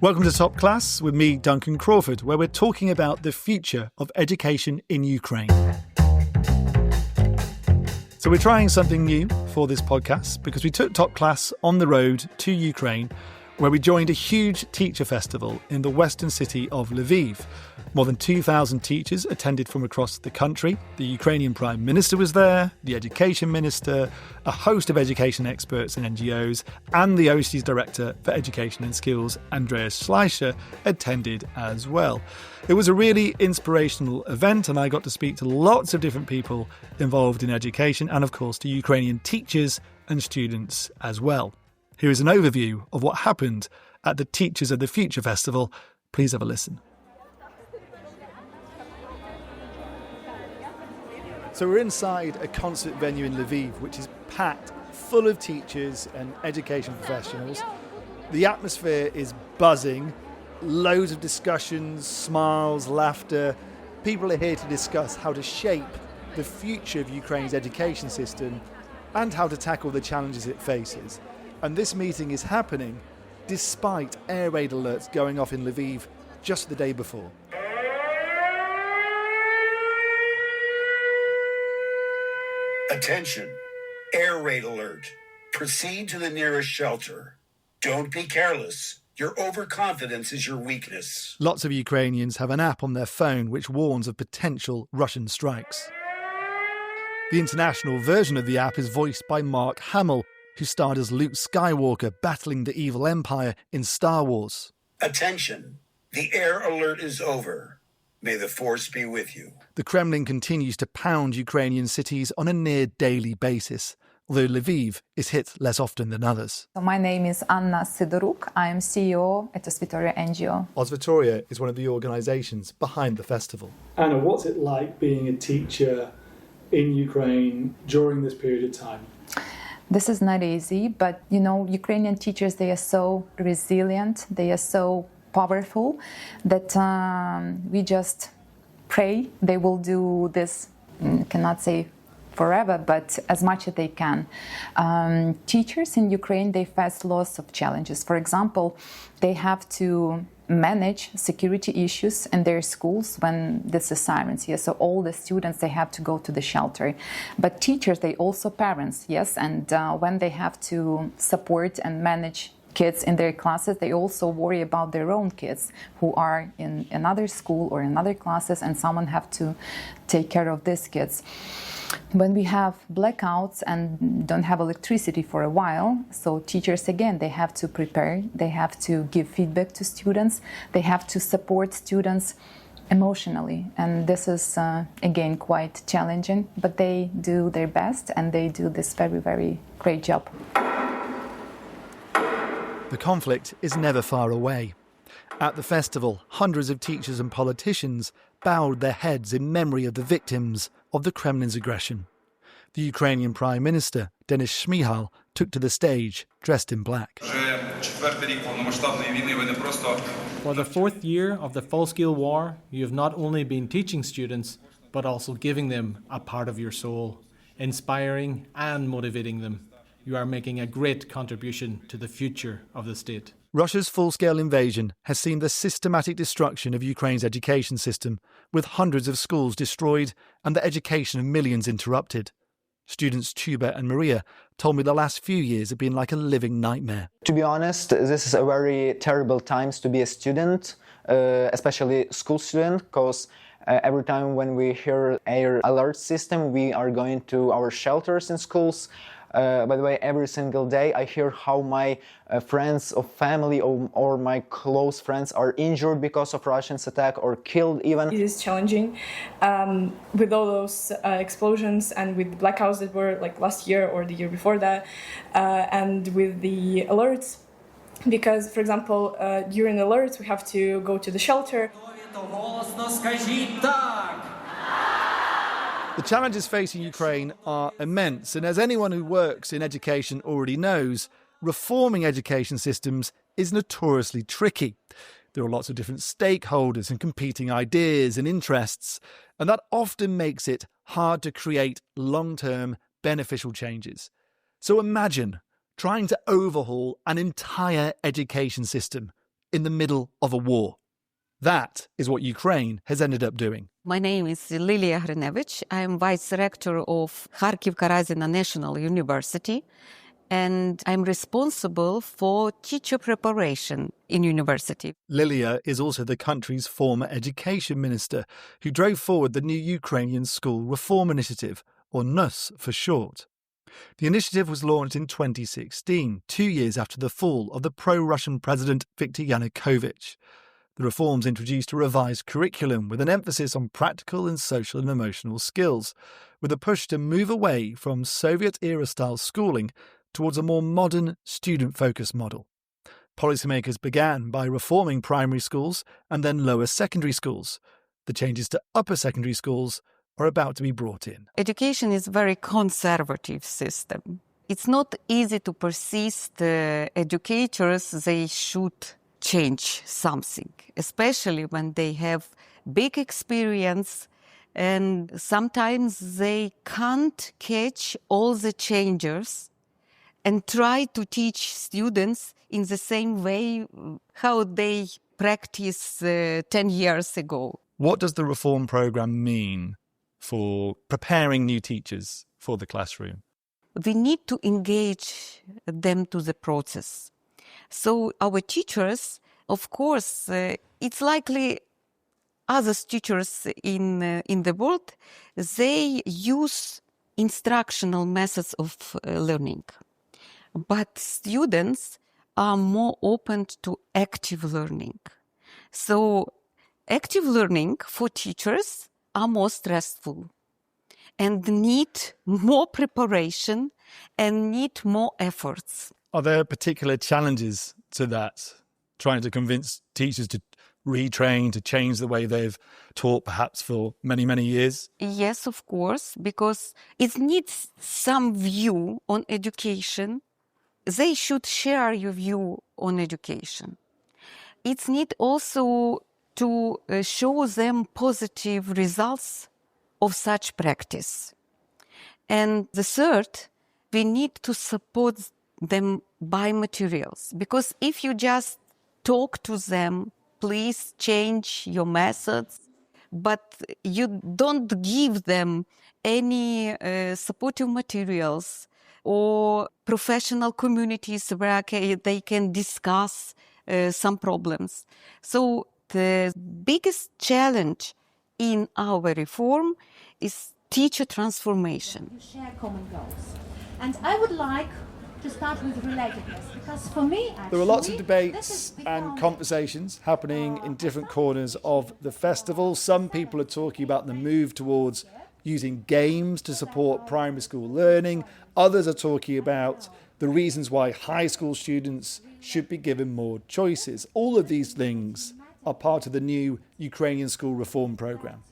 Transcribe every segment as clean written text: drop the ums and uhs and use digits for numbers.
Welcome to Top Class with me, Duncan Crawford, where we're talking about the future of education in Ukraine. So we're trying something new for this podcast because we took Top Class on the road to Ukraine, where we joined a huge teacher festival in the western city of Lviv. More than 2,000 teachers attended from across the country. The Ukrainian Prime Minister was there, the Education Minister, a host of education experts and NGOs, and the OECD's Director for Education and Skills, Andreas Schleicher, attended as well. It was a really inspirational event, and I got to speak to lots of different people involved in education and, of course, to Ukrainian teachers and students as well. Here is an overview of what happened at the Teachers of the Future Festival. Please have a listen. So we're inside a concert venue in Lviv, which is packed full of teachers and education professionals. The atmosphere is buzzing, loads of discussions, smiles, laughter. People are here to discuss how to shape the future of Ukraine's education system and how to tackle the challenges it faces. And this meeting is happening despite air raid alerts going off in Lviv just the day before. Attention, air raid alert. Proceed to the nearest shelter. Don't be careless. Your overconfidence is your weakness. Lots of Ukrainians have an app on their phone which warns of potential Russian strikes. The international version of the app is voiced by Mark Hamill, who starred as Luke Skywalker battling the evil Empire in Star Wars. Attention, the air alert is over. May the force be with you. The Kremlin continues to pound Ukrainian cities on a near daily basis, although Lviv is hit less often than others. So my name is Anna Sidoruk. I am CEO at Osvitoria NGO. Osvitoria is one of the organisations behind the festival. Anna, what's it like being a teacher in Ukraine during this period of time? This is not easy, but Ukrainian teachers, they are so resilient, they are so powerful that we just pray they will do this, cannot say forever, but as much as they can. Teachers in Ukraine, they face lots of challenges. For example, they have to manage security issues in their schools when this is sirens, yes, so all the students, they have to go to the shelter. But teachers, they also parents, yes, and when they have to support and manage kids in their classes, they also worry about their own kids who are in another school or in other classes, and someone have to take care of these kids. When we have blackouts and don't have electricity for a while, so teachers, again, they have to prepare, they have to give feedback to students, they have to support students emotionally. And this is, again, quite challenging, but they do their best and they do this very, very great job. The conflict is never far away. At the festival, hundreds of teachers and politicians bowed their heads in memory of the victims of the Kremlin's aggression. The Ukrainian Prime Minister, Denis Shmyhal, took to the stage dressed in black. For the fourth year of the full-scale war, you have not only been teaching students, but also giving them a part of your soul, inspiring and motivating them. You are making a great contribution to the future of the state. Russia's full-scale invasion has seen the systematic destruction of Ukraine's education system, with hundreds of schools destroyed and the education of millions interrupted. Students Tuba and Maria told me the last few years have been like a living nightmare. To be honest, this is a very terrible times to be a student, especially school student, because every time when we hear air alert system, we are going to our shelters in schools. By the way, every single day I hear how my friends or family or my close friends are injured because of Russians' attack or killed even. It is challenging with all those explosions and with blackouts that were like last year or the year before that, and with the alerts. Because, for example, during alerts we have to go to the shelter. The challenges facing Ukraine are immense, and as anyone who works in education already knows, reforming education systems is notoriously tricky. There are lots of different stakeholders and competing ideas and interests, and that often makes it hard to create long-term beneficial changes. So imagine trying to overhaul an entire education system in the middle of a war. That is what Ukraine has ended up doing. My name is Lilia Hrinevich. I am Vice Rector of Kharkiv Karazina National University, and I'm responsible for teacher preparation in university. Lilia is also the country's former education minister who drove forward the new Ukrainian School Reform Initiative, or NUS for short. The initiative was launched in 2016, 2 years after the fall of the pro-Russian president Viktor Yanukovych. The reforms introduced a revised curriculum with an emphasis on practical and social and emotional skills, with a push to move away from Soviet-era style schooling towards a more modern, student-focused model. Policymakers began by reforming primary schools and then lower secondary schools. The changes to upper secondary schools are about to be brought in. Education is a very conservative system. It's not easy to persist. Educators, they should change something, especially when they have big experience and sometimes they can't catch all the changes and try to teach students in the same way how they practiced 10 years ago. What does the reform programme mean for preparing new teachers for the classroom? We need to engage them to the process. So our teachers, of course, it's likely other teachers in the world, they use instructional methods of learning. But students are more open to active learning. So active learning for teachers are more stressful and need more preparation and need more efforts. Are there particular challenges to that, trying to convince teachers to retrain, to change the way they've taught perhaps for many, many years? Yes, of course, because it needs some view on education. They should share your view on education. It needs also to show them positive results of such practice. And the third, we need to support them by materials. Because if you just talk to them, please change your methods, but you don't give them any supportive materials or professional communities where they can discuss some problems. So the biggest challenge in our reform is teacher transformation. You share common goals. And I would like to start with relatedness, because for me, actually, there are lots of debates and conversations happening in different corners of the festival. Some people are talking about the move towards using games to support primary school learning. Others are talking about the reasons why high school students should be given more choices. All of these things are part of the new Ukrainian School Reform Programme.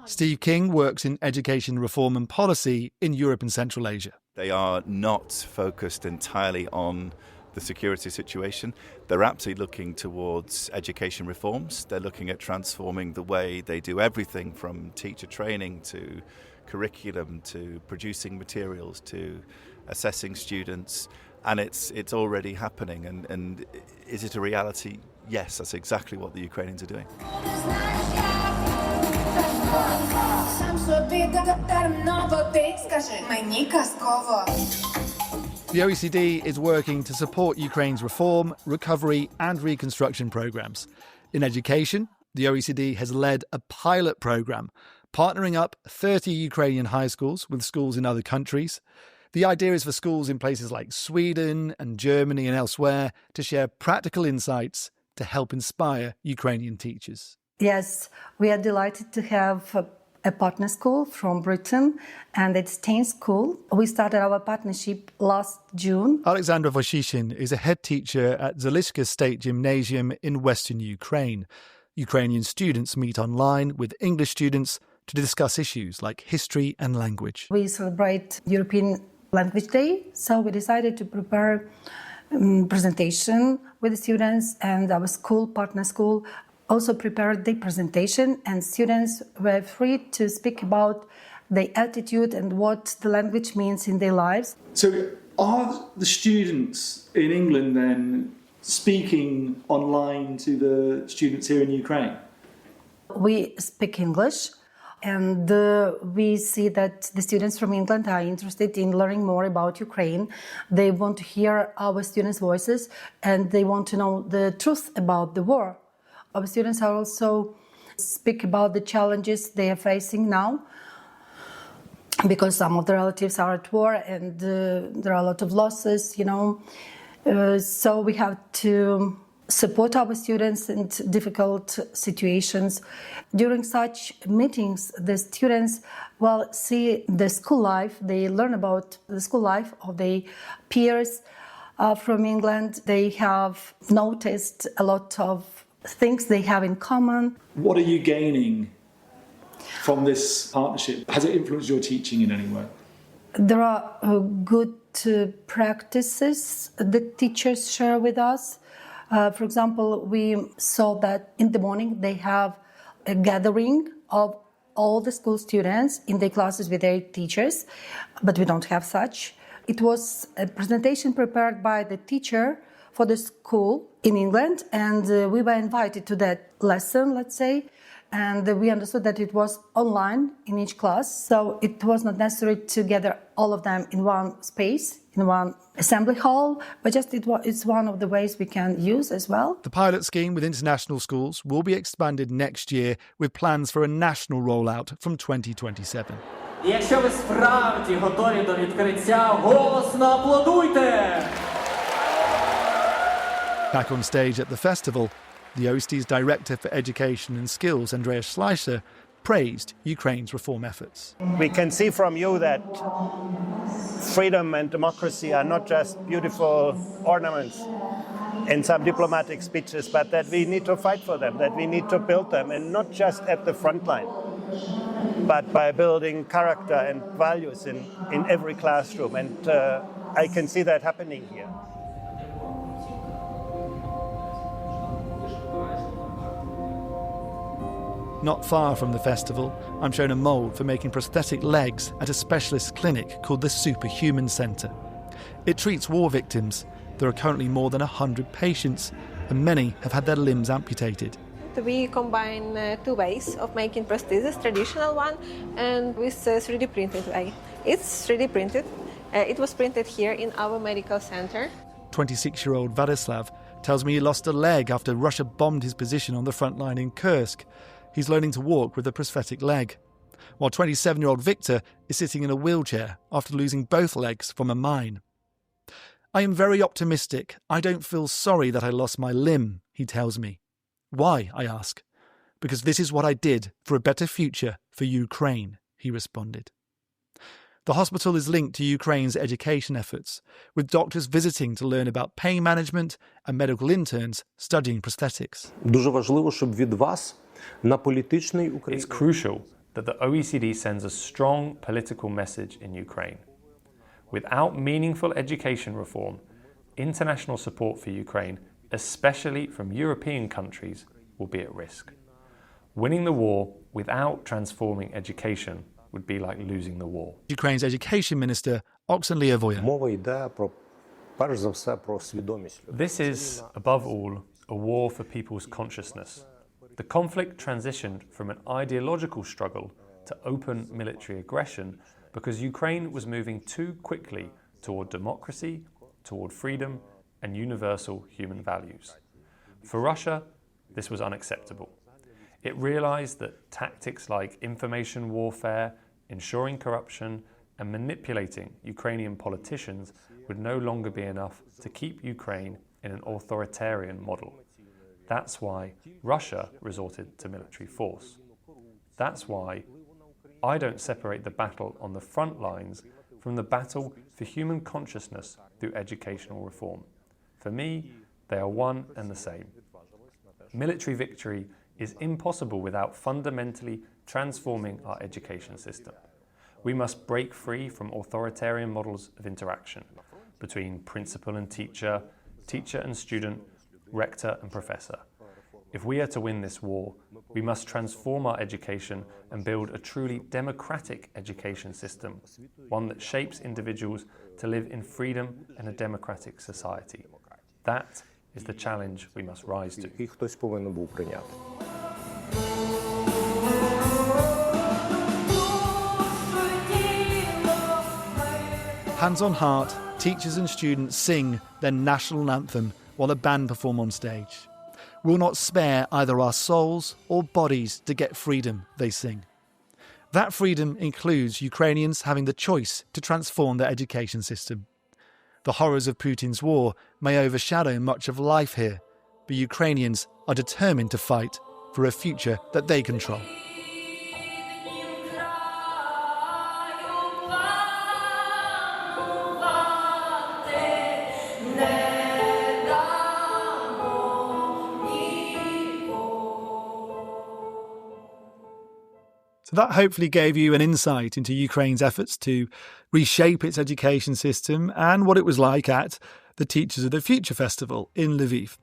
Steve King works in education reform and policy in Europe and Central Asia. They are not focused entirely on the security situation. They're absolutely looking towards education reforms. They're looking at transforming the way they do everything from teacher training to curriculum to producing materials to assessing students. And it's already happening. And is it a reality? Yes, that's exactly what the Ukrainians are doing. The OECD is working to support Ukraine's reform, recovery and reconstruction programmes. In education, the OECD has led a pilot programme, partnering up 30 Ukrainian high schools with schools in other countries. The idea is for schools in places like Sweden and Germany and elsewhere to share practical insights to help inspire Ukrainian teachers. Yes, we are delighted to have a partner school from Britain, and it's Tain School. We started our partnership last June. Alexandra Voshishin is a head teacher at Zalishka State Gymnasium in western Ukraine. Ukrainian students meet online with English students to discuss issues like history and language. We celebrate European Language Day, so we decided to prepare presentation with the students, and our school, partner school, also prepared the presentation, and students were free to speak about their attitude and what the language means in their lives. So are the students in England then speaking online to the students here in Ukraine? We speak English, and we see that the students from England are interested in learning more about Ukraine. They want to hear our students' voices, and they want to know the truth about the war. Our students are also speak about the challenges they are facing now, because some of the relatives are at war, and there are a lot of losses, so we have to support our students in difficult situations. During such meetings, the students will see the school life. They learn about the school life of their peers from England. They have noticed a lot of things they have in common. What are you gaining from this partnership? Has it influenced your teaching in any way? There are good practices that teachers share with us. For example, we saw that in the morning they have a gathering of all the school students in their classes with their teachers, but we don't have such. It was a presentation prepared by the teacher for the school in England, and we were invited to that lesson, let's say, and we understood that it was online in each class, so it was not necessary to gather all of them in one space, in one assembly hall, but just it's one of the ways we can use as well. The pilot scheme with international schools will be expanded next year with plans for a national rollout from 2027. Якщо ви справді готові до відкриття, голосно аплодуйте! Back on stage at the festival, the OECD's Director for Education and Skills, Andreas Schleicher, praised Ukraine's reform efforts. We can see from you that freedom and democracy are not just beautiful ornaments in some diplomatic speeches, but that we need to fight for them, that we need to build them, and not just at the front line, but by building character and values in every classroom. And I can see that happening here. Not far from the festival, I'm shown a mould for making prosthetic legs at a specialist clinic called the Superhuman Centre. It treats war victims. There are currently more than 100 patients, and many have had their limbs amputated. We combine two ways of making prosthesis, traditional one and with 3D printed way. It's 3D printed. It was printed here in our medical center. 26-year-old Vladislav tells me he lost a leg after Russia bombed his position on the front line in Kursk. He's learning to walk with a prosthetic leg, while 27-year-old Victor is sitting in a wheelchair after losing both legs from a mine. I am very optimistic. I don't feel sorry that I lost my limb, he tells me. Why, I ask. Because this is what I did for a better future for Ukraine, he responded. The hospital is linked to Ukraine's education efforts, with doctors visiting to learn about pain management and medical interns studying prosthetics. Дуже важливо, щоб від вас на політичний Україні. It's crucial that the OECD sends a strong political message in Ukraine. Without meaningful education reform, international support for Ukraine, especially from European countries, will be at risk. Winning the war without transforming education would be like losing the war. Ukraine's education minister, Oksana Leovoya. Мова йде про, перш за все, про свідомість. This is, above all, a war for people's consciousness. The conflict transitioned from an ideological struggle to open military aggression because Ukraine was moving too quickly toward democracy, toward freedom, and universal human values. For Russia, this was unacceptable. It realized that tactics like information warfare, ensuring corruption, and manipulating Ukrainian politicians would no longer be enough to keep Ukraine in an authoritarian model. That's why Russia resorted to military force. That's why I don't separate the battle on the front lines from the battle for human consciousness through educational reform. For me, they are one and the same. Military victory is impossible without fundamentally transforming our education system. We must break free from authoritarian models of interaction between principal and teacher, teacher and student, rector and professor. If we are to win this war, we must transform our education and build a truly democratic education system, one that shapes individuals to live in freedom and a democratic society. That is the challenge we must rise to. І хтось повинен був прийняти. Hands on heart, teachers and students sing their national anthem while a band perform on stage. We'll not spare either our souls or bodies to get freedom, they sing. That freedom includes Ukrainians having the choice to transform their education system. The horrors of Putin's war may overshadow much of life here, but Ukrainians are determined to fight for a future that they control. So that hopefully gave you an insight into Ukraine's efforts to reshape its education system and what it was like at the Teachers of the Future Festival in Lviv.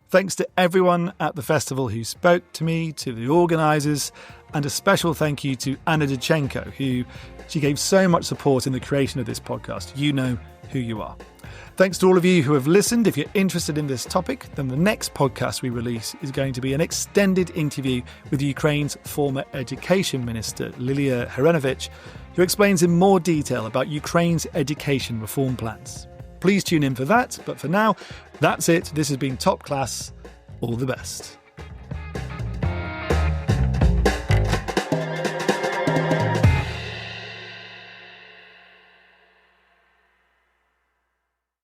Thanks to everyone at the festival who spoke to me, to the organisers, and a special thank you to Anna Dichenko, she gave so much support in the creation of this podcast. You know who you are. Thanks to all of you who have listened. If you're interested in this topic, then the next podcast we release is going to be an extended interview with Ukraine's former education minister, Lilia Herenovich, who explains in more detail about Ukraine's education reform plans. Please tune in for that. But for now, that's it. This has been Top Class. All the best.